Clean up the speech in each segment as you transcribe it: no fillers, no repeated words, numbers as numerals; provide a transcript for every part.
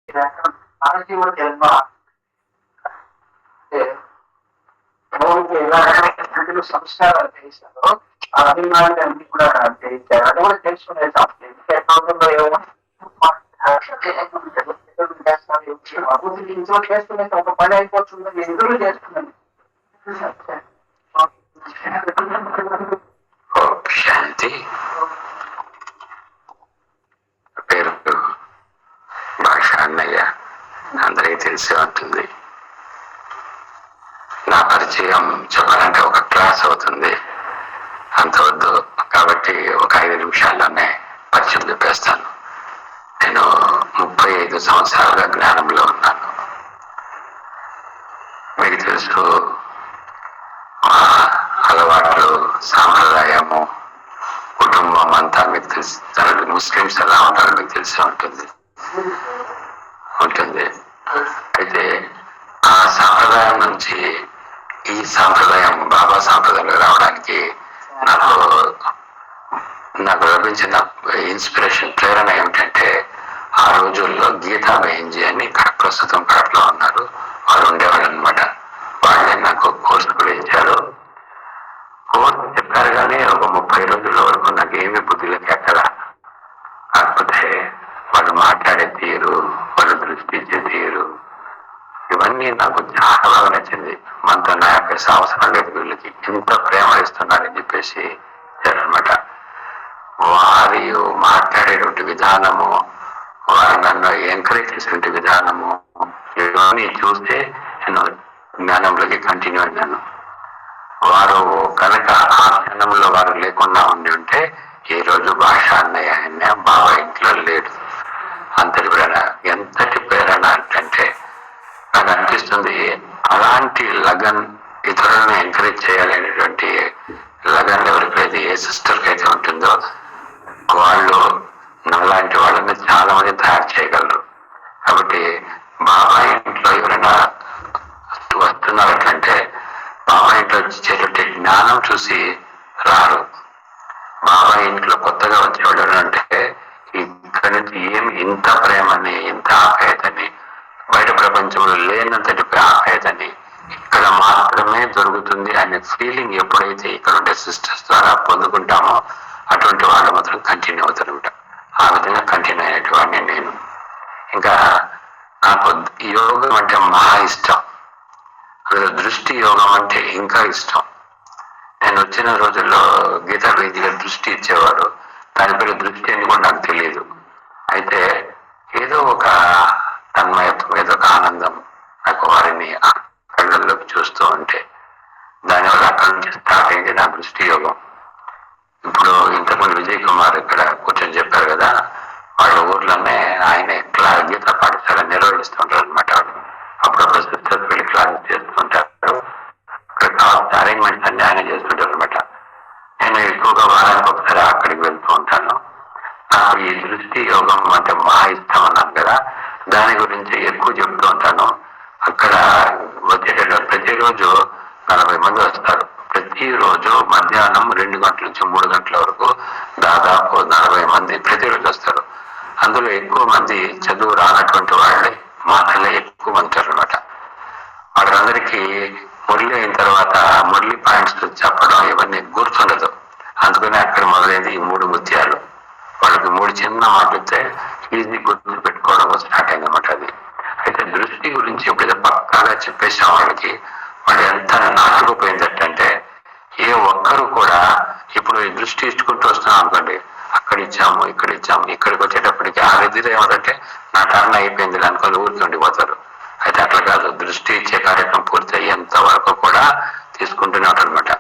పరశివుడు జన్మ భౌతిక సంస్కారాలు చేశారు. ఆ అభిమానులు అన్ని కూడా చేయించారు. అది కూడా తెలుసుకునే సంస్థలో ఏమో ఇంట్లో చేస్తున్న ఒక పని అయిపోతుంది, ఎదురు చేస్తున్నాను. శాంతి పేరు భాష అన్నయ్య అందరికీ తెలిసే ఉంటుంది. నా పరిచయం చెప్పాలంటే ఒక క్లాస్ అవుతుంది, అంత వద్దు. కాబట్టి ఒక 5 నిమిషాల్లోనే పరిచయం చెప్పేస్తాను. నేను 35 సంవత్సరాలుగా జ్ఞానంలో ఉన్నాను. మీకు తెలుసు, మా అలవాట్లు, సాంప్రదాయము, కుటుంబం అంతా మీకు తెలిసి, ముస్లిమ్స్ ఎలా ఉంటారో మీకు తెలిసే ఉంటుంది. అయితే ఆ సాంప్రదాయం నుంచి ఈ సాంప్రదాయం, బాబా సాంప్రదాయంలో రావడానికి నాకు లభించిన ఇన్స్పిరేషన్, ప్రేరణ ఏమిటంటే, ఆ రోజుల్లో గీతా బెహెన్జీ అని ప్రస్తుతం కడపలో ఉన్నారు, వారు ఉండేవాళ్ళు అనమాట. వాళ్ళే నాకు కోర్సు కూడా ఇచ్చారు. కోర్సు చెప్పారు కానీ ఒక 30 రోజుల వరకు నాకు ఏమీ బుద్ధిలోకి ఎక్కల. కాకపోతే వాళ్ళు మాట్లాడే తీరు, వాళ్ళు దృష్టి ఇచ్చే తీరు, ఇవన్నీ నాకు చాలా బాగా నచ్చింది. మనతో నా యొక్క అవసరం లేదు, వీళ్ళకి ఎంత ప్రేమ ఇస్తున్నారని చెప్పేసి అనమాట. వారి మాట్లాడేటువంటి విధానము, వారు నన్ను ఎంకరేజ్ చేసేటువంటి విధానము, ఇవన్నీ చూస్తే నేను జ్ఞానంలోకి కంటిన్యూ అయ్యాను. వారు కనుక ఆ క్షణంలో వారు లేకుండా ఉండి ఉంటే ఈ రోజు భాష అన్నయ్య బాబా ఇంట్లో లేడు. అంతటి ప్రేరణ, ఎంతటి ప్రేరణ అంటే నాకు అనిపిస్తుంది, అలాంటి లగన్ ఇతరులను ఎంకరేజ్ చేయాలనేటువంటి లగన్ ఎవరికైతే, ఏ సిస్టర్కి అయితే ఉంటుందో, వాళ్ళు నాలాంటి వాళ్ళని చాలా మంది తయారు చేయగలరు. కాబట్టి బాబా ఇంట్లో ఎవరైనా వస్తున్నారంటే బాబా ఇంట్లో వచ్చేటువంటి జ్ఞానం చూసి రారు. బాబా ఇంట్లో కొత్తగా వచ్చేవాడు అంటే ఇక్కడి నుంచి ఏమి ఇంత ప్రేమని, ఇంత ఆప్యాయతని, బయట ప్రపంచంలో లేనంతటి ఆప్యాయతని ఇక్కడ మాత్రమే దొరుకుతుంది అనే ఫీలింగ్ ఎప్పుడైతే ఇక్కడ ఉండే సిస్టర్స్ ద్వారా పొందుకుంటామో అటువంటి వాళ్ళు మాత్రం కంటిన్యూ అవుతారు. ఆ విధంగా కంటిన్యూ అయినటువంటి నేను. ఇంకా నాకు యోగం అంటే మహా ఇష్టం, దృష్టి యోగం అంటే ఇంకా ఇష్టం. నేను వచ్చిన రోజుల్లో గీతా బెహెన్జీ గారు దృష్టి ఇచ్చేవారు. దాని పేరు దృష్టి అని కూడా నాకు తెలియదు. అయితే ఏదో ఒక తన్మయత్వం, ఏదో ఒక ఆనందం నాకు వారిని కళ్ళల్లోకి చూస్తూ ఉంటే, దానివల్ల అక్కడి నుంచి స్టార్ట్ అయింది నా దృష్టి యోగం. ఇప్పుడు ఇంతకుముందు విజయ్ కుమార్ ఇక్కడ కూర్చొని చెప్పారు కదా, వాళ్ళ ఊర్లోనే ఆయన గీతా పాఠశాల నిర్వహిస్తుంటారు అనమాట. అప్పుడప్పుడు సిస్టర్స్ వెళ్ళి క్లాసెస్ చేస్తుంటారు. అక్కడ కావాల్సిన అరేంజ్మెంట్స్ అన్ని ఆయన చేస్తుంటారు అనమాట. నేను ఎక్కువగా వారానికి ఒకసారి అక్కడికి వెళ్తూ ఉంటాను. నాకు ఈ దృష్టి యోగం అంటే మహా ఇష్టం అన్నాను కదా, దాని గురించి ఎక్కువ చెప్తూ ఉంటాను. అక్కడ వచ్చేటప్పుడు ప్రతిరోజు 40 మంది వస్తారు. ప్రతిరోజు మధ్యాహ్నం 2 గంటల నుంచి 3 గంటల వరకు దాదాపు 40 మంది ప్రతిరోజు వస్తారు. అందులో ఎక్కువ మంది చదువు రానటువంటి వాళ్ళే, మాటలే ఎక్కువ మంది అనమాట. వాళ్ళందరికీ మురళి అయిన తర్వాత మురళి పాయింట్స్ చెప్పడం ఇవన్నీ గుర్తుండదు. అందుకని అక్కడ మొదలైంది ఈ 3 ముత్యాలు. వాళ్ళకి 3 చిన్న మాటలతో ఈజీ గుర్తు పెట్టుకోవడం స్టార్ట్ అయిందన్నమాట. అది అయితే దృష్టి గురించి ఎప్పుడైతే పక్కాగా చెప్పేసాం వాళ్ళకి, వాళ్ళు ఎంత నాటుకుపోయిందంటే ఏ ఒక్కరు కూడా ఇప్పుడు ఈ దృష్టి ఇచ్చుకుంటూ వస్తున్నాం అనుకోండి, అక్కడ ఇచ్చాము, ఇక్కడ ఇచ్చాము, ఇక్కడికి వచ్చేటప్పటికి ఆ రీతిలో ఏమంటే నా టర్న్ అయిపోయింది అనుకొని ఊరికి ఉండిపోతారు. అయితే అట్లా కాదు, దృష్టి ఇచ్చే కార్యక్రమం పూర్తి అయ్యేంత వరకు కూడా తీసుకుంటూనే ఉంటారు అనమాట.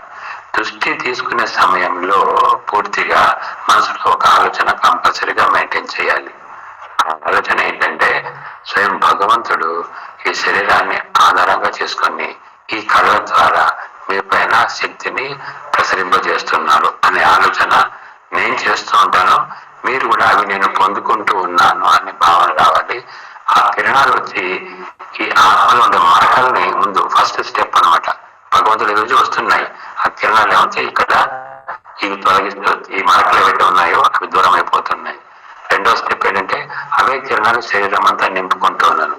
దృష్టి తీసుకునే సమయంలో పూర్తిగా మనసులో ఒక ఆలోచన కంపల్సరీగా మెయింటైన్ చేయాలి. ఆలోచన ఏంటంటే, స్వయం భగవంతుడు ఈ శరీరాన్ని ఆధారంగా చేసుకొని ఈ కళల ద్వారా మీ పైన శక్తిని ప్రసరింపజేస్తున్నారు అనే ఆలోచన నేను చేస్తూ ఉంటాను. మీరు కూడా అవి నేను పొందుకుంటూ ఉన్నాను అనే భావన రావాలి. ఆ కిరణాలు వచ్చి ఈ ఆత్మలో ఉండే మరకల్ని ముందు ఫస్ట్ స్టెప్ అనమాట. భగవంతుడి రోజు వస్తున్నాయి ఆ కిరణాలు ఏమైతే ఇక్కడ ఇవి తొలగిస్తూ, ఈ మరకలు ఏవైతే ఉన్నాయో అవి దూరం అయిపోతున్నాయి. రెండో స్టెప్ ఏంటంటే అవే కిరణాలు కిరణాలు శరీరం అంతా నింపుకుంటూ ఉన్నాను.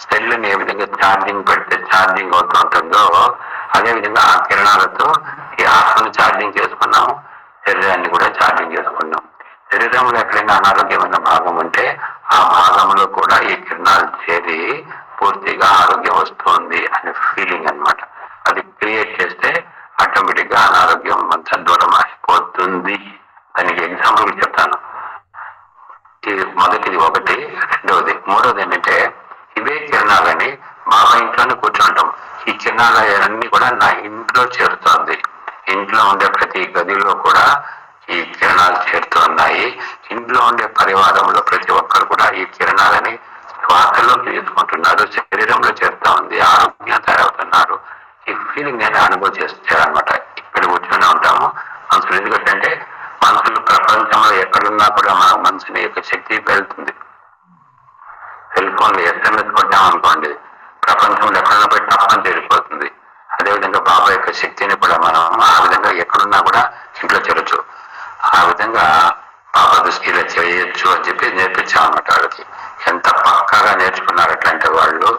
సెల్ని ఏ విధంగా ఛార్జింగ్ పెడితే ఛార్జింగ్ అవుతూ ఉంటుందో అదే విధంగా ఆ కిరణాలతో ఈ ఆత్మను ఛార్జింగ్ చేసుకున్నాము, శరీరాన్ని కూడా ఛార్జింగ్ చేసుకున్నాం. శరీరంలో ఎక్కడైనా అనారోగ్యమైన భాగం ఉంటే ఆ భాగంలో కూడా ఈ కిరణాలు చేరి పూర్తిగా ఆరోగ్యం వస్తుంది అనే ఫీలింగ్ అన్నమాట. అది క్రియేట్ చేస్తే ఆటోమేటిక్ గా అనారోగ్యం అంతా దూరం అయిపోతుంది. దానికి ఎగ్జాంపుల్ చెప్తాను. మొదటిది ఒకటి, రెండవది. మూడవది ఏంటంటే ఇవే కిరణాలని బాబా ఇంట్లోనే కూర్చుంటాం. ఈ కిరణాలన్నీ కూడా నా ఇంట్లో చేరుతోంది. ఇంట్లో ఉండే ప్రతి గదిలో కూడా ఈ కిరణాలు చేరుతూ ఉన్నాయి. ఇంట్లో ఉండే పరివారంలో ప్రతి ఒక్కరు కూడా ఈ కిరణాలని శ్వాసలోకి తీసుకుంటున్నారు, శరీరంలో చేరుతా ఉంది, ఆరోగ్యంగా తయారవుతున్నారు. ఈ ఫీలింగ్ నేను అనుభవం చేస్తానమాట. ఇక్కడ కూర్చొని ఉంటాము. మనసులు ఎందుకంటే మనసులు ప్రపంచంలో ఎక్కడున్నా కూడా మన మనసుని యొక్క శక్తి వెళ్తుంది. సెల్ ఫోన్లో SMS కొట్టామనుకోండి, ప్రపంచంలో ఎక్కడున్నా పోయి తప్పని చేరిపోతుంది. అదేవిధంగా బాబా యొక్క శక్తిని కూడా మనం ఆ విధంగా ఎక్కడున్నా కూడా ఇంట్లో చేరొచ్చు. ఆ విధంగా బాబా దృష్టిలో చేయొచ్చు అని చెప్పి నేర్పించామన్నమాట. వాళ్ళకి ఎంత పక్కాగా నేర్చుకున్నారు అట్లాంటి వాళ్ళు.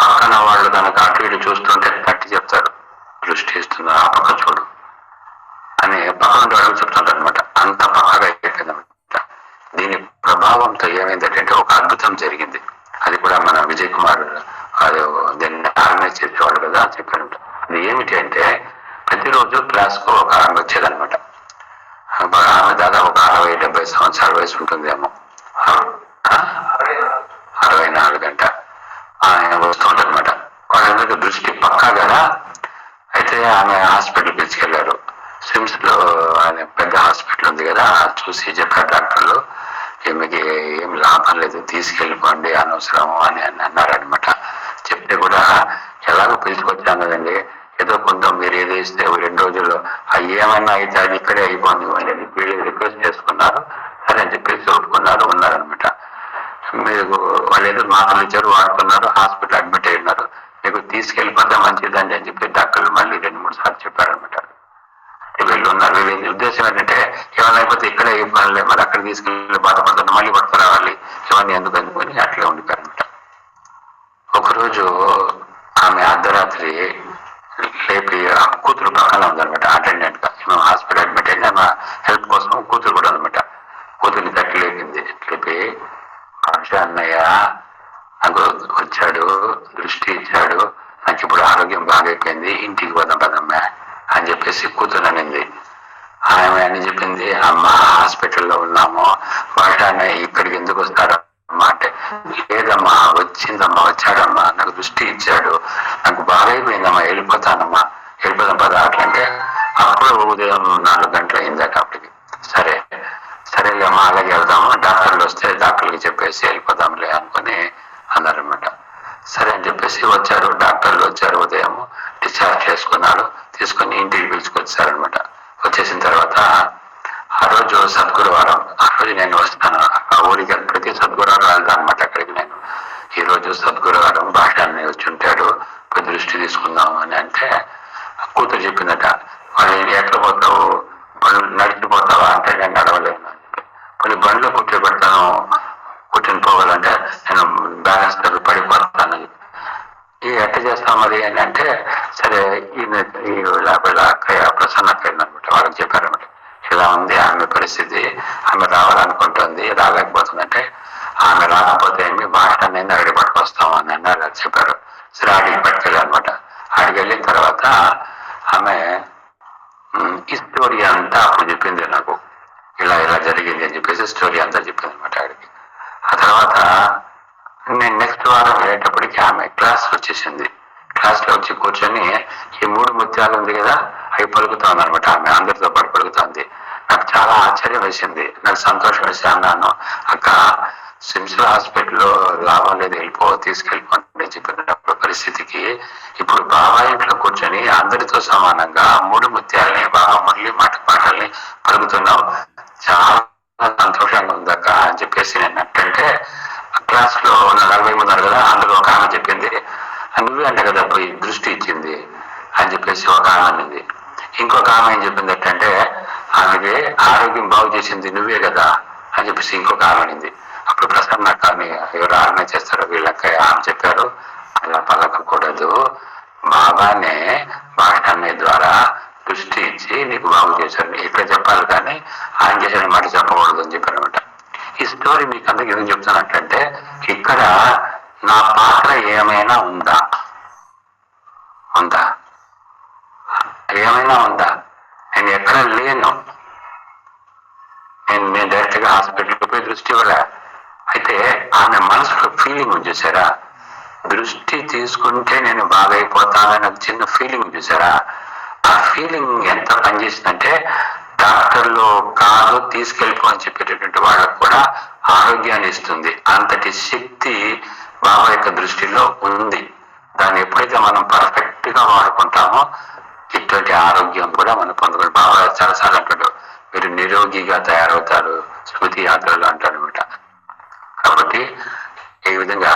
పక్కన వాళ్ళు కనుక అటు ఇటు చూస్తుంటే తట్టి చెప్తారు, దృష్టి ఇస్తున్నారు, ఆ పక్క చూడు అని పక్కన వాళ్ళకి చెప్తుంటారు అనమాట. అంత పక్కగా అయిపోయిందన్నమాట. దీని ప్రభావంతో ఏమైందంటే ఒక అద్భుతం జరిగింది. అది కూడా మన విజయ్ కుమార్ అది దీన్ని ఆర్గనైజ్ చేసేవాడు కదా చెప్పారు. అది ఏమిటి అంటే ప్రతిరోజు క్లాస్కు ఒక ఆమె వచ్చేదనమాట. ఆమె దాదాపు ఒక 60-70 సంవత్సరాల వయసు ఉంటుందేమో, 64 గంట ఆయన వస్తూ ఉంటారనమాట. వాళ్ళందరికీ దృష్టి పక్కా కదా. అయితే ఆమె హాస్పిటల్ తీసుకెళ్లారు. సిమ్స్ లో ఆయన పెద్ద హాస్పిటల్ ఉంది కదా, చూసి చెప్పారు డాక్టర్లు, ఈమెకి ఏం లాభం లేదు, తీసుకెళ్ళిపోండి, అనవసరం అని అన్నారనమాట. చెప్తే కూడా ఎలాగో పిలుచుకొచ్చాను కదండి, ఏదో కొంత మీరు ఏదో ఇస్తే 2 రోజుల్లో ఏమన్నా అయితే అది ఇక్కడే అయిపోయింది అని వీళ్ళు రిక్వెస్ట్ చేసుకున్నారు. సరే అని చెప్పేసి ఒప్పుకున్నారు, ఉన్నారనమాట. మీకు వాళ్ళు ఏదో మాటలు ఇచ్చారు, వాడుతున్నారు, హాస్పిటల్ అడ్మిట్ అయినారు. మీకు తీసుకెళ్ళిపోతే మంచిదండి అని చెప్పి డాక్టర్లు మళ్ళీ 2-3 సార్లు చెప్పారనమాట. వీళ్ళు ఉన్నారు. వీళ్ళ ఉద్దేశం ఏంటంటే ఏమైనా అయిపోతే ఇక్కడే అయిపోయి మరి అక్కడ తీసుకెళ్ళి బాధపడుతున్నా మళ్ళీ పట్టుకురావాలి, ఇవన్నీ ఎందుకు అనుకొని అట్లే ఉండిపోయారనమాట. ఒకరోజు ఆమె అర్ధరాత్రి లేపి ఆ కూతురు పక్కన ఉందనమాట, అటెండెంట్ గా. మేము హాస్పిటల్ అడ్మిట్ అయినా మా హెల్ప్ కోసం కూతురు కూడా అనమాట. కూతురిని తట్టి లేపింది. లేపి ఆశ అన్నయ్య నాకు వచ్చాడు, దృష్టి ఇచ్చాడు, నాకు ఇప్పుడు ఆరోగ్యం బాగైపోయింది, ఇంటికి పోదాం పదమ్మా అని చెప్పేసి కూతురు అనింది. ఆమె అని చెప్పింది, అమ్మ హాస్పిటల్లో ఉన్నాము, భాష అన్నయ్య ఇక్కడికి ఎందుకు వస్తారమ్మా అంటే, లేదమ్మా వచ్చిందమ్మా, వచ్చాడమ్మా, నాకు దృష్టి ఇచ్చాడు, నాకు బాగైపోయిందమ్మా, వెళ్ళిపోతానమ్మా, వెళ్ళిపోతాం పద అట్లంటే అప్పుడు ఉదయం 4 గంటలు అయిందట అప్పటికి. సరేలే అమ్మా అలాగే వెళ్దాము, డాక్టర్లు వస్తే డాక్టర్లకి చెప్పేసి వెళ్ళిపోదాంలే అనుకుని అన్నారనమాట. సరే అని చెప్పేసి వచ్చారు, డాక్టర్లు వచ్చారు, ఉదయం డిశ్చార్జ్ చేసుకున్నారు, తీసుకొని ఇంటికి పిలుచుకొచ్చారనమాట. వచ్చేసిన తర్వాత ఆ రోజు సద్గురువారం, ఆ రోజు నేను వస్తాను ఆ ఊరికి, ప్రతి సద్గురువారం వెళ్తాను అనమాట అక్కడికి నేను. ఈ రోజు సద్గురువారం భాష అని వచ్చి ఉంటాడు, పోయి దృష్టి తీసుకుందాం అని అంటే కూతురు చెప్పిందట, వాళ్ళు ఎక్కడ పోతావు, బండ్లు నడిచిపోతావా అంటే నేను నడవలేను అని చెప్పి. కొన్ని బండ్లో కూర్చోబెడతాను, కూర్చొని పోవాలంటే నేను బ్యాలెన్స్ తగ్గి పడిపోతాను. ఎట్ట చేస్తాం మరి అని అంటే, సరే ఈ అక్కయ్య ప్రసన్న అక్కయ్య అనమాట, వాళ్ళకి చెప్పారనమాట, ఇలా ఉంది ఆమె పరిస్థితి, ఆమె రావాలనుకుంటుంది, రాలేకపోతుందంటే, ఆమె రాకపోతే ఏమి భాష నేను అడిగి పట్టుకొస్తాం అని అన్నారు చెప్పారు. సరే అడిగి పట్టుకెళ్ళానమాట. అడిగి వెళ్ళిన తర్వాత ఆమె ఈ స్టోరీ అంతా అప్పుడు చెప్పింది నాకు, ఇలా ఇలా జరిగింది అని చెప్పేసి స్టోరీ అంతా చెప్పింది అనమాట ఆడికి. ఆ తర్వాత నేను నెక్స్ట్ వారం వెళ్ళేటప్పటికి ఆమె క్లాస్ వచ్చేసింది. క్లాస్ లో వచ్చి కూర్చొని ఈ 3 ముత్యాలు ఉంది కదా అవి పలుకుతాను అనమాట. ఆమె అందరితో పాటు పలుకుతుంది. నాకు చాలా ఆశ్చర్యం వేసింది, నాకు సంతోషం వేసి అన్నాను, అక్క సిమ్స్ హాస్పిటల్లో లాభం లేదు, తీసుకెళ్ళిపోండి చెప్పినప్పుడు పరిస్థితికి ఇప్పుడు బాబా ఇంట్లో కూర్చొని అందరితో సమానంగా 3 ముత్యాలని బాబా మళ్ళీ మాటల్ని పలుకుతున్నావు, చాలా సంతోషంగా ఉందక్క అని చెప్పేసి నేను అంటే, క్లాస్ లో 40 మంది ఉన్నారు కదా, అందులో ఒక ఆమె చెప్పింది, నువ్వే అంటే కదా పోయి దృష్టి ఇచ్చింది అని చెప్పేసి ఒక ఆమె అనింది. ఇంకొక ఆమె ఏం చెప్పింది అంటే, ఆమెకి ఆరోగ్యం బాగు చేసింది నువ్వే కదా అని చెప్పేసి ఇంకొక ఆమె అనింది. ఇప్పుడు ప్రసన్న కానీ ఎవరు ఆర్గనైజ్ చేస్తారో వీళ్ళకి ఆమె చెప్పారు అలా పలకకూడదు, బాబానే భాష ద్వారా దృష్టి ఇచ్చి నీకు బాగు చేశారు, ఇక్కడ చెప్పాలి కానీ ఆయన చేసిన మాట చెప్పకూడదు అని చెప్పారు అనమాట. ఈ స్టోరీ మీకు అందరికి ఎందుకు చెప్తున్నట్లంటే ఇక్కడ నా పాత్ర ఏమైనా ఉందా ఉందా ఏమైనా ఉందా? నేను ఎక్కడ లేను, నేను డైరెక్ట్ గా హాస్పిటల్కి పోయి దృష్టి ఇవ్వలే. అయితే ఆమె మనసులో ఫీలింగ్ చూసారా, దృష్టి తీసుకుంటే నేను బాగైపోతానని ఒక చిన్న ఫీలింగ్ చూసారా, ఆ ఫీలింగ్ ఎంత పనిచేసిందంటే డాక్టర్లు కాదు తీసుకెళ్ళిపో అని చెప్పేటటువంటి వాళ్ళకు కూడా ఆరోగ్యాన్ని ఇస్తుంది. అంతటి శక్తి బాబా యొక్క దృష్టిలో ఉంది. దాన్ని ఎప్పుడైతే మనం పర్ఫెక్ట్ గా వాడుకుంటామో ఇటువంటి ఆరోగ్యం కూడా మనం పొందగలం. బాబా చాలాసార్లు అంటాడు మీరు నిరోగిగా తయారవుతారు, స్మృతి యాత్రలు అంటారు అనమాట. కాబట్టి ఈ విధంగా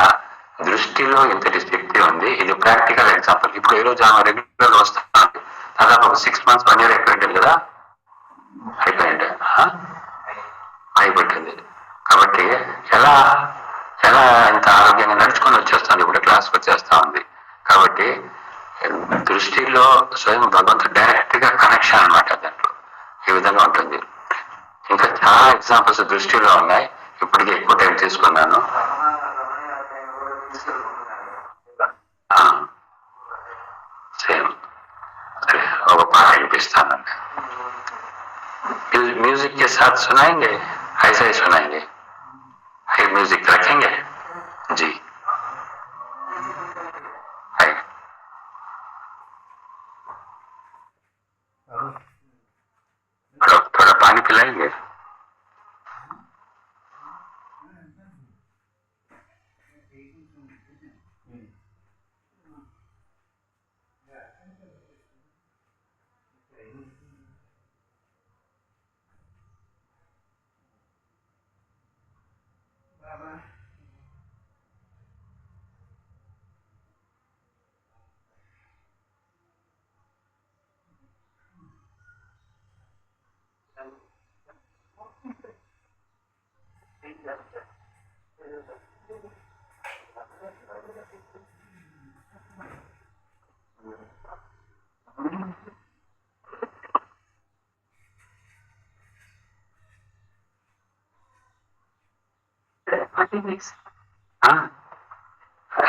దృష్టిలో ఇంతటి శక్తి ఉంది. ఇది ప్రాక్టికల్ ఎగ్జాంపుల్. ఇప్పుడు ఈ రోజు ఆమె రెగ్యులర్ వస్తాను దాదాపు ఒక 6 months 1 year అయిపోయింది కదా, అయిపోయింది అయిపోయింది. కాబట్టి ఎలా ఎలా ఇంత ఆరోగ్యంగా నడుచుకొని వచ్చేస్తాను, ఇప్పుడు క్లాస్కి వచ్చేస్తా ఉంది. కాబట్టి దృష్టిలో స్వయం భగవంతుడు డైరెక్ట్ గా కనెక్షన్ అనమాట. దాంట్లో ఈ విధంగా ఉంటుంది. ఇంకా చాలా ఎగ్జాంపుల్స్ దృష్టిలో ఉన్నాయి. ఇప్పటికీ ఎక్కువ టైం తీసుకున్నాను. సేమ్ సరే ఒక పాట వినిపిస్తానండి. म्यूजिक के साथ सुनाएंगे, ऐसा ही सुनाएंगे, हाई म्यूजिक रखेंगे जी, हाई थोड़ा पानी पिलाएंगे.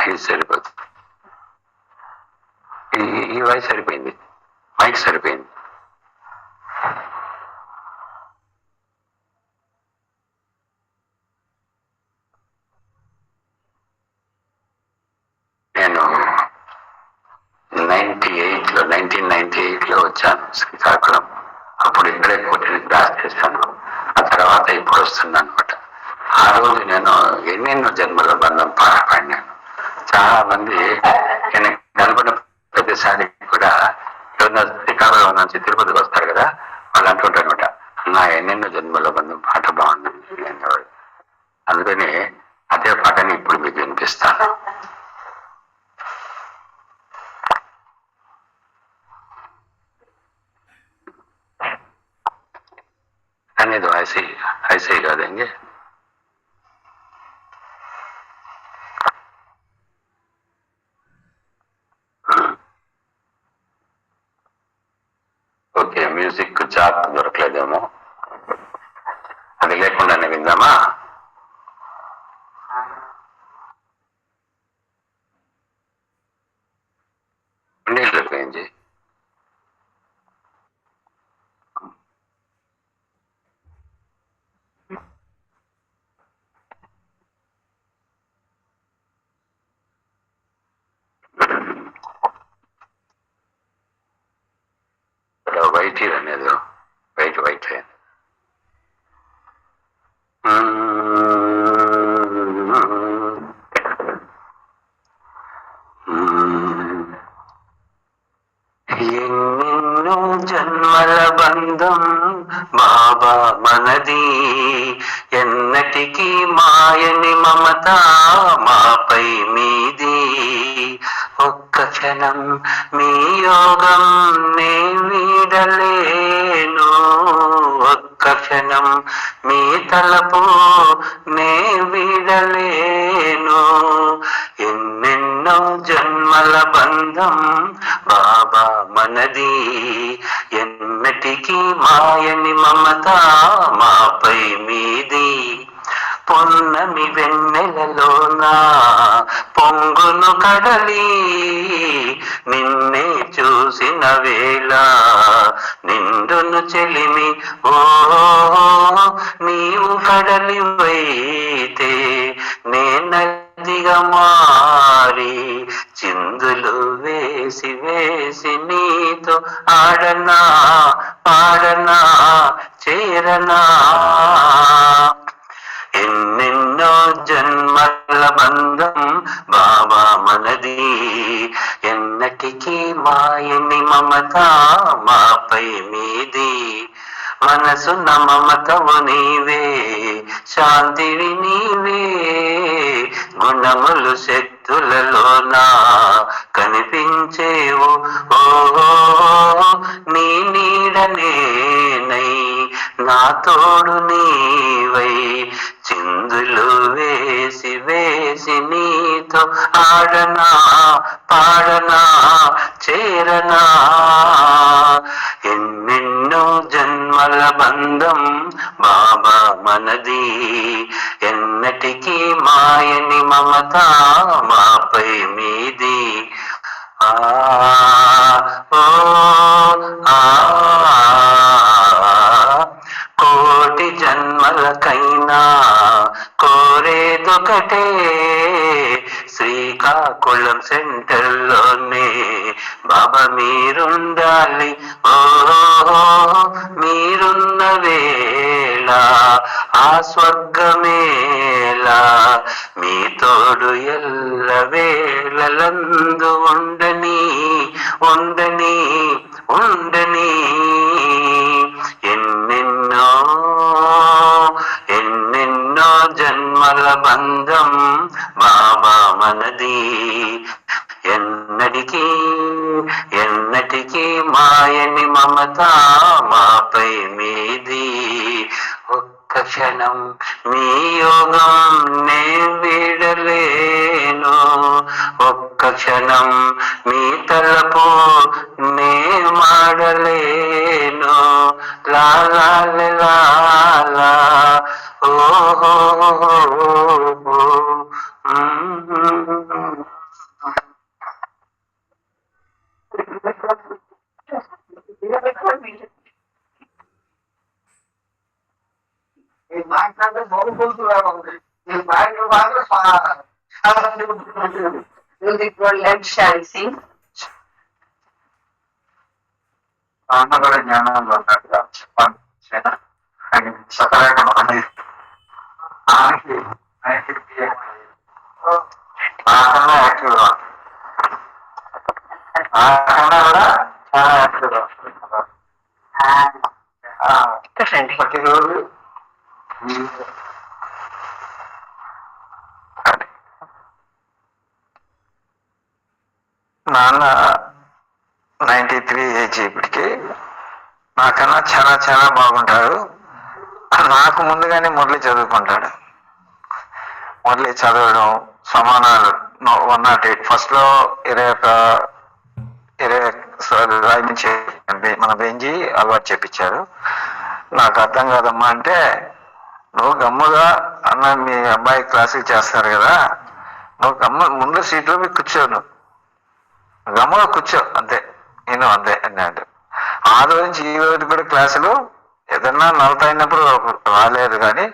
ఇది సరిపోతుంది, ఈ వాయిస్ సరిపోయింది, మైక్ సరిపోయింది. నేను 1998లో వచ్చాను శ్రీకాకుళం. అప్పుడు ఇక్కడే కోటిని క్లాస్ చేశాను. ఆ తర్వాత ఇప్పుడు వస్తున్నాను అనమాట. ఆ రోజు నేను ఎన్నెన్నో జన్మల బంధం పాట పాడినాను. చాలా మంది నేను నలుగురు ప్రతిసారి కూడా శ్రీకాకుళం నుంచి తిరుపతికి వస్తారు కదా, వాళ్ళు అంటుంటారు అనమాట, నా ఎన్నెన్నో జన్మల బంధం పాట బాగుంది అనేవాడు. అందుకని అదే పాటని ఇప్పుడు మీకు వినిపిస్తాను. नहीं तो ऐसे ही गा देंगे. ఓకే, మ్యూజిక్ చాక్ దొరకలేదేమో, అది లేకుండానే విందామా? నీళ్ళు పోయింది. వైట్ అనేది వైట్ ఎన్నెన్నో జన్మల బంధం బాబా మనది, ఎన్నటికీ మాయని మమత మాపై మీది. ఒక్క క్షణం మీ యోగం నే వీడలేను, ఒక్క ఒక్క క్షణం మీ తలపు నే వీడలేను. ఎన్నెన్నో జన్మల బంధం బాబా మనది, ఎన్నటికీ మాయని మమత మాపై మీది. పొన్నమి వెన్నెలలోనా పొంగును కడలి, నిన్నే చూసిన వేళ నిండును చెలిమి. ఓ నీవు కడలివైతే నేనదిగా మారి చిందులు వేసి వేసి నీతో ఆడనా పాడనా చేరనా. ఎన్నెన్నో జన్మల బంధం బాబా మనది, ఎన్నటికీ మాయని మమత మాపై మీది. మనసున్న మమతవు నీవే, శాంతివి నీవే, గుణములు శక్తులలోనా కనిపించేవు. ఓ నీ నీడనేనై నా తోడు నీవై చిందులు వేసి వేసి నీతో ఆడనా పాడనా చేరనా. ఎన్నెన్నో జన్మల బంధం బాబా మనది, ఎన్నటికీ మాయని మమత మాపై మీది. ఆ ఓ ఆ కోటి జన్మలకైనా కోరేదొకటే, శ్రీకాకుళం సెంటర్లోనే బాబా మీరుండాలి. ఓ మీరున్న వేళ ఆ స్వర్గమేలా, మీ తోడు ఎల్ల వేళలందు ఉండని ఉండని ఉండని. ఎన్నెన్నో ఎన్నెన్నో జన్మల బంధం బాబా మనది, ఎన్నటికీ ఎన్నటికీ మాయని మమత మాపై మీది. ఒక్క క్షణం మీ యోగం నే వీడలేను, ఒక్క క్షణం మీ తలపు నే మాడలేను. లా లా లా లా ఓహో. మాట్లాడితే బాగుంటున్నాను మాత్రం Music world, let shall sing. అన్న కూడా జ్ఞానంలో ఉన్నట్టుగా చెప్పండి. ఆయన సకలంగా ఆయనకి నాకన్నా యాక్టివ్గా నాకన్నా కూడా చాలా యాక్టివ్గా ప్రతిరోజు నాన్న 93 ఏజ్ ఇప్పటికి. నాకన్నా చాలా చాలా బాగుంటాడు. నాకు ముందుగానే మురళి చదువుకుంటాడు. మురళి చదవడం సమానాలు 108 ఫస్ట్లో 21 రాయించే మన బెంజి అలవాటు చేపించారు. నాకు అర్థం కాదమ్మా అంటే, నువ్వు గమ్ముగా అన్న మీ అబ్బాయి క్లాసులు చేస్తారు కదా, నువ్వు ముందు సీట్లో మీకు కూర్చోను, గమ్ముగా కూర్చో అంతే, నేను అంతే అన్నాడు. ఆ రోజు నుంచి ఈ రోజు కూడా క్లాసులు ఏదన్నా నలత అయినప్పుడు రాలేదు, కానీ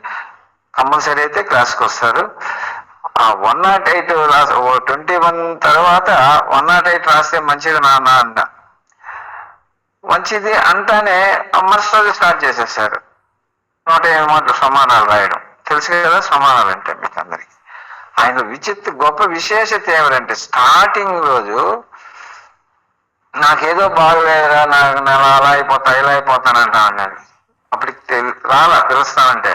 కంపల్సరీ అయితే క్లాస్కి వస్తారు. 108 రాసి 21 తర్వాత 108 రాస్తే మంచిది నాన్న అన్న. మంచిది అంటానే అమ్మర్స్టోరీ స్టార్ట్ చేసేసారు. 108 సమానాలు రాయడం. తెలుసు కదా సమానాలు అంటే మీకు అందరికి. ఆయన గొప్ప విశేషత ఏమిటంటే, స్టార్టింగ్ రోజు నాకేదో బాగలేదురా, నేను అలా అయిపోతా ఇలా అయిపోతానంటా అన్నాడు. అప్పటికి తెలుస్తానంటే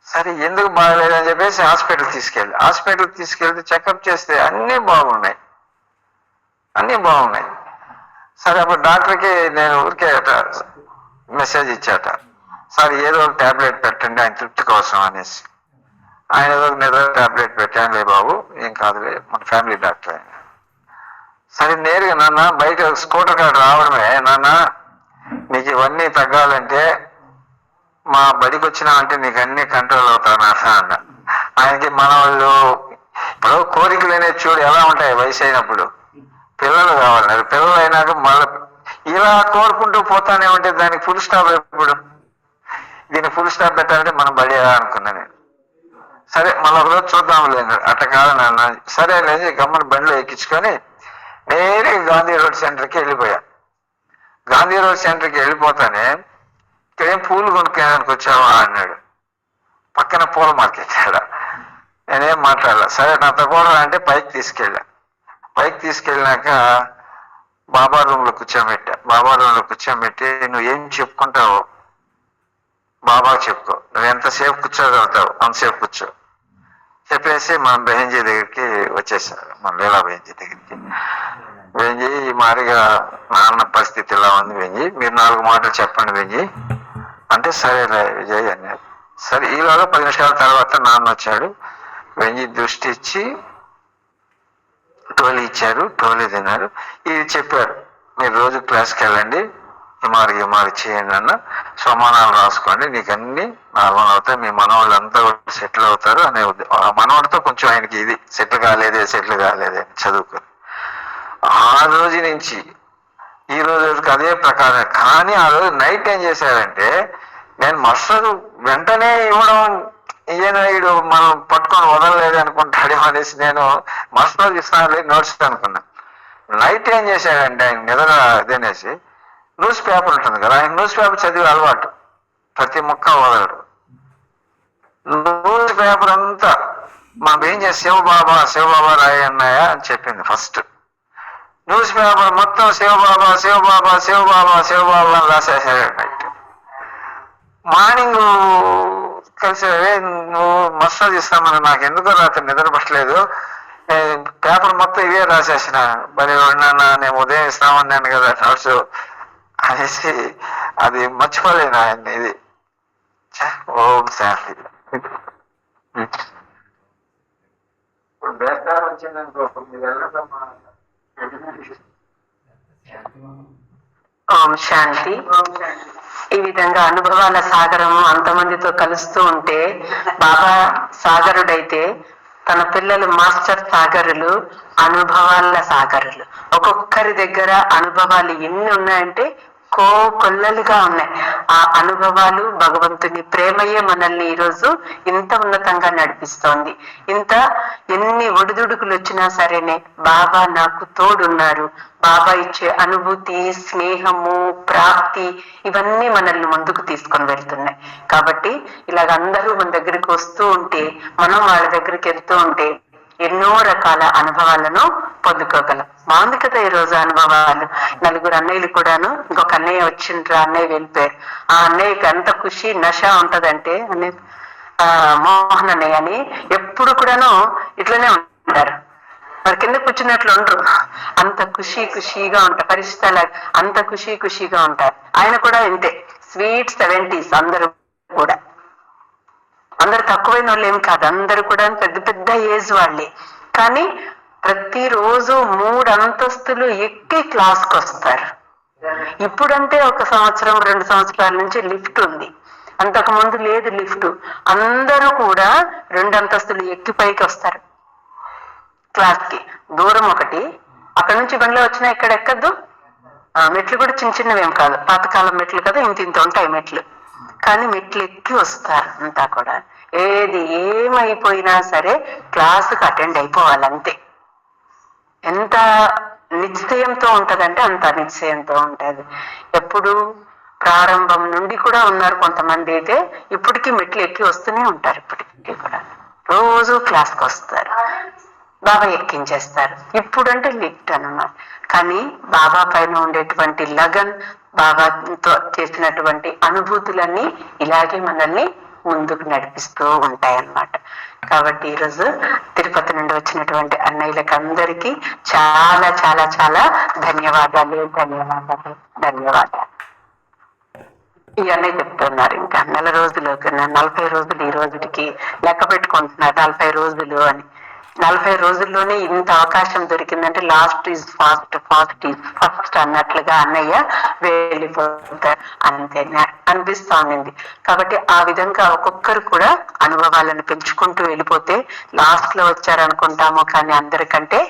సరే ఎందుకు బాగలేదని చెప్పేసి హాస్పిటల్కి తీసుకెళ్తే చెకప్ చేస్తే అన్నీ బాగున్నాయి. సరే అప్పుడు డాక్టర్కి నేను ఊరికే మెసేజ్ ఇచ్చాట, సార్ ఏదో ఒక ట్యాబ్లెట్ పెట్టండి ఆయన తృప్తి కోసం అనేసి. ఆయన ఏదో ఒక నిద్ర ట్యాబ్లెట్ పెట్టానులే బాబు, ఏం కాదులే, మన ఫ్యామిలీ డాక్టర్ ఆయన. సరే నేరుగా నాన్న బయట స్కూటర్ కాడ రావడమే, నాన్న నీకు ఇవన్నీ తగ్గాలంటే మా బడికి వచ్చినావంటే నీకు అన్ని కంట్రోల్ అవుతావు నాన్న అన్న. ఆయనకి మన వాళ్ళు ఇప్పుడు కోరికలు అనేది చూడు ఎలా ఉంటాయి, వయసు అయినప్పుడు పిల్లలు కావాలి, పిల్లలు అయినాక మళ్ళీ ఇలా కోరుకుంటూ పోతానే ఉంటే దానికి ఫుల్ స్టాప్ ఎప్పుడు, దీనికి ఫుల్ స్టాప్ పెట్టాలంటే మనం బడి అనుకున్నా నేను. సరే మళ్ళీ ఒకరోజు చూద్దాం లేదు అట్ట కాదు నాన్న, సరే లేదు గమ్మని బండిలో ఎక్కించుకొని నేరుగా గాంధీ రోడ్ సెంటర్కి వెళ్ళిపోయా. గాంధీ రోడ్ సెంటర్కి వెళ్ళిపోతానే ఇక్కడేం పూలు కొనుక్కోడానికి వచ్చావా అన్నాడు. పక్కన పూల మార్కెట్ ఆడ. నేనేం మాట్లాడాల. సరే నాతో కూడా అంటే పైకి తీసుకెళ్ళా. పైకి తీసుకెళ్ళినాక బాబా రూమ్లో కూర్చోబెట్టా. బాబా రూమ్లో కూర్చోబెట్టి నువ్వు ఏం చెప్పుకుంటావు బాబా చెప్పుకో, నువ్వు ఎంతసేపు కూర్చోగలుగుతావు అంతసేపు కూర్చో చెప్పేసి మన బెహంజీ దగ్గరికి వచ్చేసారు, మన లీలా బెహంజీ దగ్గరికి. బెంజీ ఈ మారిగా నాన్న పరిస్థితి ఇలా ఉంది బెంజీ, మీరు 4 మాటలు చెప్పండి బెంజీ అంటే సరేలే విజయ్ అన్నారు. సరే ఈలోగా 10 నిమిషాల తర్వాత నాన్న వచ్చాడు. బెంజీ దృష్టి ఇచ్చి టోలీ ఇచ్చారు, టోలీ తిన్నారు. ఇది చెప్పారు, మీరు రోజు క్లాస్కి వెళ్ళండి, ఇమారి చేయండి అన్న, సమానాలు రాసుకోండి, నీకు అన్ని నార్మల్ అవుతాయి, మీ మనవాళ్ళు అంతా కూడా సెటిల్ అవుతారు అనే మనవాడితో కొంచెం ఆయనకి ఇది సెటిల్ కాలేదే అని చదువుకొని ఆ రోజు నుంచి ఈ రోజు అదే ప్రకారం. కానీ ఆ రోజు నైట్ ఏం చేశారంటే నేను మరుసటి వెంటనే ఇవ్వడం ఈయన మనం పట్టుకొని వదలలేదు అనుకుంటాడేమో అనేసి నేను మరుసటి ఇస్తాను నోట్స్ అనుకున్నా. నైట్ ఏం చేశాడంటే ఆయన నిద్ర అదేనేసి న్యూస్ పేపర్ ఉంటుంది కదా, ఆయన న్యూస్ పేపర్ చదివి అలవాటు, ప్రతి ముక్క వదలడు. న్యూస్ పేపర్ అంతా మనం ఏం చేసి శివబాబా రాయి అన్నాయ అని చెప్పింది ఫస్ట్. న్యూస్ పేపర్ మొత్తం శివబాబా అని రాసేసాడు. నైట్ మార్నింగ్ కలిసి నువ్వు మసాజ్ ఇస్తామని నాకు ఎందుకో రాత్రి నిద్ర పట్టలేదు, పేపర్ మొత్తం ఇవే రాసేసిన, మరి ఉన్నానా నేను ఉదయం ఇస్తామన్నాను కదా నోట్స్ అనేసి అది మర్చిపోలేను ఆయన. ఇది ఓం శాంతి. ఇప్పుడు బేస్తారం వచ్చిందనుకో ఓం శాంతి. ఈ విధంగా అనుభవాల సాగరము అంతమందితో కలుస్తూ ఉంటే బాబా సాగరుడైతే తన పిల్లలు మాస్టర్ సాగరులు, అనుభవాల సాగరులు. ఒక్కొక్కరి దగ్గర అనుభవాలు ఎన్ని ఉన్నాయంటే కొల్లలుగా ఉన్నాయి. ఆ అనుభవాలు భగవంతుని ప్రేమయే మనల్ని ఈరోజు ఇంత ఉన్నతంగా నడిపిస్తోంది. ఎన్ని ఒడిదుడుకులు వచ్చినా సరేనే బాబా నాకు తోడున్నారు. బాబా ఇచ్చే అనుభూతి, స్నేహము, ప్రాప్తి ఇవన్నీ మనల్ని ముందుకు తీసుకొని వెళ్తున్నాయి. కాబట్టి ఇలాగ అందరూ మన దగ్గరికి వస్తూ ఉంటే, మనం వాళ్ళ దగ్గరికి వెళ్తూ ఉంటే ఎన్నో రకాల అనుభవాలను పొందుకోగలం. బాగుంది కదా ఈరోజు అనుభవాలు. 4 అన్నయ్యలు కూడాను, ఇంకొక అన్నయ్య వచ్చిండ్రు, అన్నయ్య వెళ్ళిపోయారు. ఆ అన్నయ్యకి ఎంత ఖుషి నష ఉంటదంటే అన్నయ్య మోహన్ అన్నయ్య అని ఎప్పుడు కూడాను ఇట్లనే ఉంటారు. మరి కింద కూర్చున్నట్లు ఉండరు, అంత ఖుషీగా ఉంటారు. పరిస్థితులు అంత ఖుషీగా ఉంటారు. ఆయన కూడా ఇంతే, స్వీట్ 70s. అందరూ కూడా అందరు తక్కువైన వాళ్ళు ఏం కాదు, అందరూ కూడా పెద్ద ఏజ్ వాళ్ళే. కానీ ప్రతిరోజు 3 అంతస్తులు ఎక్కి క్లాస్కి వస్తారు. ఇప్పుడంటే 1 సంవత్సరం 2 సంవత్సరాల నుంచి లిఫ్ట్ ఉంది, అంతకు ముందు లేదు లిఫ్ట్. అందరూ కూడా 2 అంతస్తులు ఎక్కి పైకి వస్తారు క్లాస్కి. దూరం ఒకటి, అక్కడ నుంచి బండ్లో వచ్చినా ఇక్కడ ఎక్కద్దు. మెట్లు కూడా చిన్నవేం కాదు, పాతకాలం మెట్లు కదా, ఇంత ఉంటాయి మెట్లు. కానీ మెట్లు ఎక్కి వస్తారు అంతా కూడా. ఏది ఏమైపోయినా సరే క్లాసుకు అటెండ్ అయిపోవాలంతే. ఎంత నిశ్చయంతో ఉంటదంటే అంత నిశ్చయంతో ఉంటది. ఎప్పుడు ప్రారంభం నుండి కూడా ఉన్నారు కొంతమంది అయితే, ఇప్పటికీ మెట్లు ఎక్కి వస్తూనే ఉంటారు. ఇప్పటికీ కూడా రోజు క్లాస్కి వస్తారు, బాబా ఎక్కించేస్తారు. ఇప్పుడంటే లిఫ్ట్ అన్నమాట. కానీ బాబా పైన ఉండేటువంటి లగన్, బాబాతో చేసినటువంటి అనుభూతులన్నీ ఇలాగే మనల్ని ముందుకు నడిపిస్తూ ఉంటాయన్నమాట. కాబట్టి ఈరోజు తిరుపతి నుండి వచ్చినటువంటి అన్నయ్యలకు అందరికీ చాలా చాలా చాలా ధన్యవాదాలు. ఈ అన్నయ్య చెప్తున్నారు. ఇంకా నెల రోజులు 40 రోజులు ఈ రోజుకి లెక్క పెట్టుకుంటున్నారు 40 రోజులు అని. 40 రోజుల్లోనే ఇంత అవకాశం దొరికిందంటే last is fast, fast is first అన్నట్లుగా అన్నయ్య వెళ్ళిపోతారు అంతే అనిపిస్తా ఉంది. కాబట్టి ఆ విధంగా ఒక్కొక్కరు కూడా అనుభవాలను పెంచుకుంటూ వెళ్ళిపోతే లాస్ట్ లో వచ్చారనుకుంటాము, కానీ అందరికంటే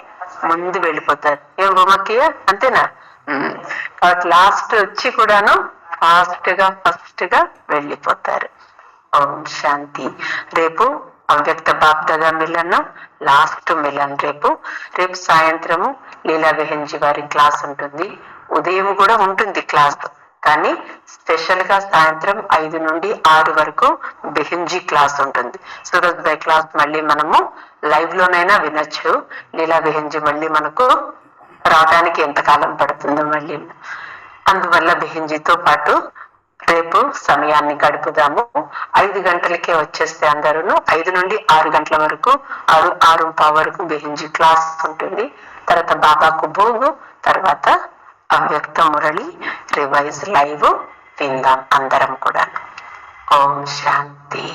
ముందు వెళ్ళిపోతారు. ఏం బొమ్మకియ అంతేనా? కాబట్టి లాస్ట్ వచ్చి కూడాను ఫస్ట్ గా వెళ్ళిపోతారు. ఓం శాంతి. రేపు అవ్యక్త బాప్దాదా మిలన్, లాస్ట్ మిలన్ రేపు సాయంత్రము లీలా బెహెన్జీ వారి క్లాస్ ఉంటుంది. ఉదయం కూడా ఉంటుంది క్లాస్, కానీ స్పెషల్ గా సాయంత్రం 5 నుండి 6 వరకు బెహెన్జీ క్లాస్ ఉంటుంది. సూరజ్ భాయ్ క్లాస్ మళ్ళీ మనము లైవ్ లోనైనా వినొచ్చు. లీలా బెహెన్జీ మళ్ళీ మనకు రావడానికి ఎంతకాలం పడుతుందో మళ్ళీ. అందువల్ల బెహెన్జీతో పాటు రేపు సమయాన్ని గడుపుదాము. 5 గంటలకే వచ్చేస్తే అందరూ 5 నుండి 6 గంటల వరకు 6:05 వరకు బెహెన్జీ క్లాస్ ఉంటుంది. తర్వాత బాబాకు భోగు, తర్వాత అవ్యక్త మురళి రివైజ్ లైవ్ విందాం అందరం కూడా. ఓం శాంతి.